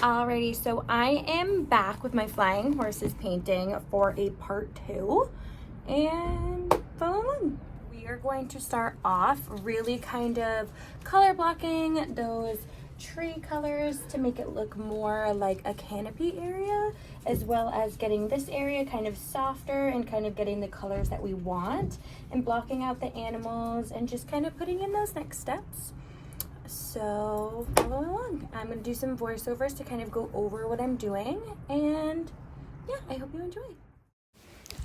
Alrighty, so I am back with my flying horses painting for a part 2, and follow along. We are going to start off really kind of color blocking those tree colors to make it look more like a canopy area, as well as getting this area kind of softer and kind of getting the colors that we want, and blocking out the animals and just kind of putting in those next steps. So follow along. I'm going to do some voiceovers to kind of go over what I'm doing, and yeah, I hope you enjoy.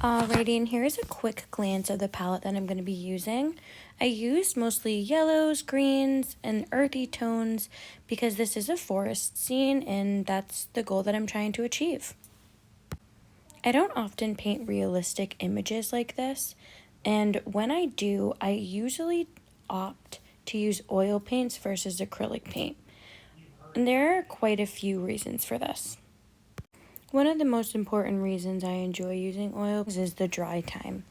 Alrighty, and here's a quick glance of the palette that I'm going to be using. I used mostly yellows, greens, and earthy tones because this is a forest scene and that's the goal that I'm trying to achieve. I don't often paint realistic images like this, and when I do, I usually opt to use oil paints versus acrylic paint. And there are quite a few reasons for this. One of the most important reasons I enjoy using oils is the dry time.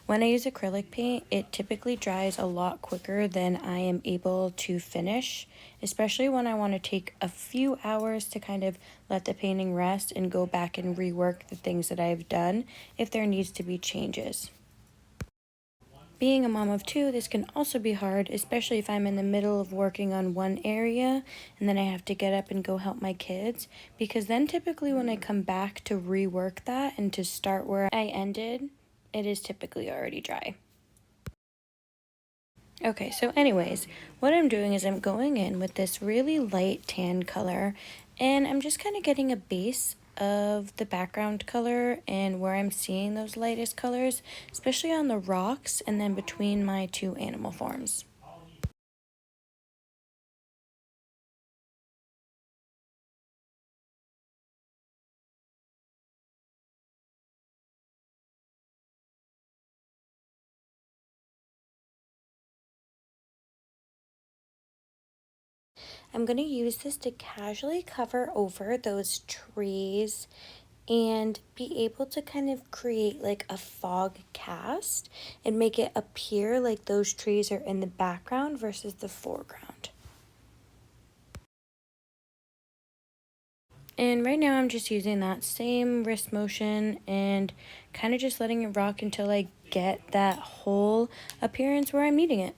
When I use acrylic paint, it typically dries a lot quicker than I am able to finish, especially when I want to take a few hours to kind of let the painting rest and go back and rework the things that I've done if there needs to be changes. Being a mom of 2, this can also be hard, especially if I'm in the middle of working on one area and then I have to get up and go help my kids, because then typically when I come back to rework that and to start where I ended, it is typically already dry. Okay, so anyways, what I'm doing is I'm going in with this really light tan color, and I'm just kind of getting a base of the background color and where I'm seeing those lightest colors, especially on the rocks and then between my 2 animal forms. I'm going to use this to casually cover over those trees and be able to kind of create like a fog cast and make it appear like those trees are in the background versus the foreground. And right now I'm just using that same wrist motion and kind of just letting it rock until I get that whole appearance where I'm needing it.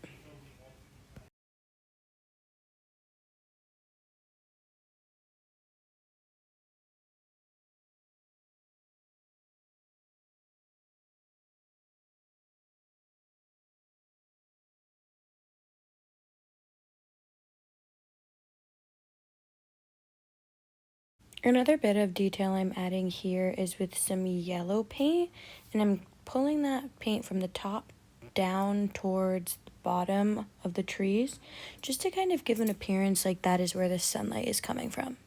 Another bit of detail I'm adding here is with some yellow paint, and I'm pulling that paint from the top down towards the bottom of the trees just to kind of give an appearance like that is where the sunlight is coming from.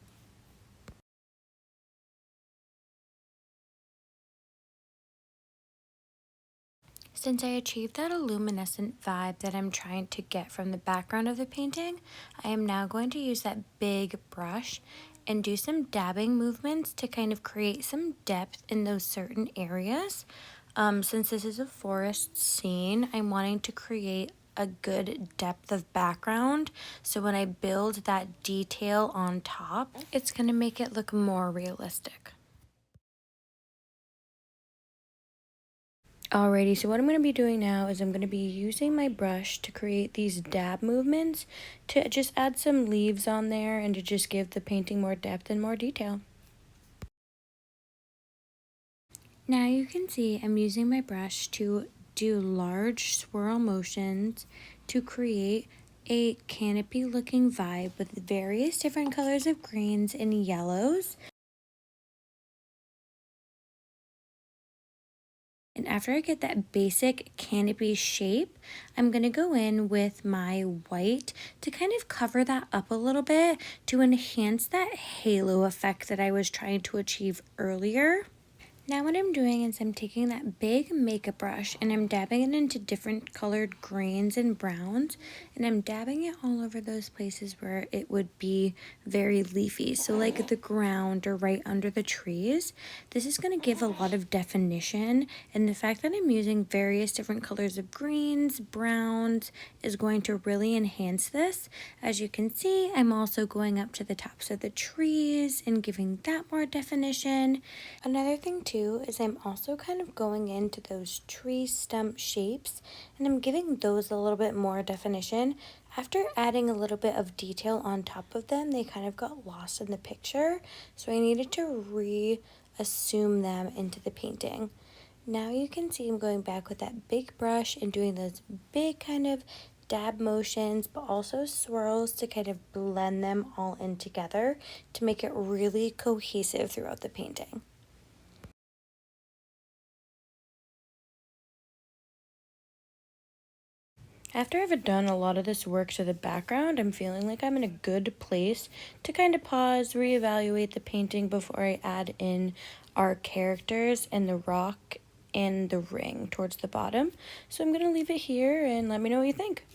Since I achieved that luminescent vibe that I'm trying to get from the background of the painting, I am now going to use that big brush and do some dabbing movements to kind of create some depth in those certain areas. Since this is a forest scene, I'm wanting to create a good depth of background, so when I build that detail on top, it's going to make it look more realistic. Alrighty, so what I'm going to be doing now is I'm going to be using my brush to create these dab movements to just add some leaves on there and to just give the painting more depth and more detail. Now you can see I'm using my brush to do large swirl motions to create a canopy looking vibe with various different colors of greens and yellows. And after I get that basic canopy shape, I'm going to go in with my white to kind of cover that up a little bit to enhance that halo effect that I was trying to achieve earlier. Now what I'm doing is I'm taking that big makeup brush and I'm dabbing it into different colored greens and browns, and I'm dabbing it all over those places where it would be very leafy, so like the ground or right under the trees. This is going to give a lot of definition, and the fact that I'm using various different colors of greens, browns is going to really enhance this. As you can see, I'm also going up to the tops of the trees and giving that more definition. Another thing too is I'm also kind of going into those tree stump shapes and I'm giving those a little bit more definition. After adding a little bit of detail on top of them, they kind of got lost in the picture, so I needed to reassume them into the painting. Now you can see I'm going back with that big brush and doing those big kind of dab motions, but also swirls to kind of blend them all in together to make it really cohesive throughout the painting. After I've done a lot of this work to the background, I'm feeling like I'm in a good place to kind of pause, reevaluate the painting before I add in our characters and the rock and the ring towards the bottom. So I'm going to leave it here and let me know what you think.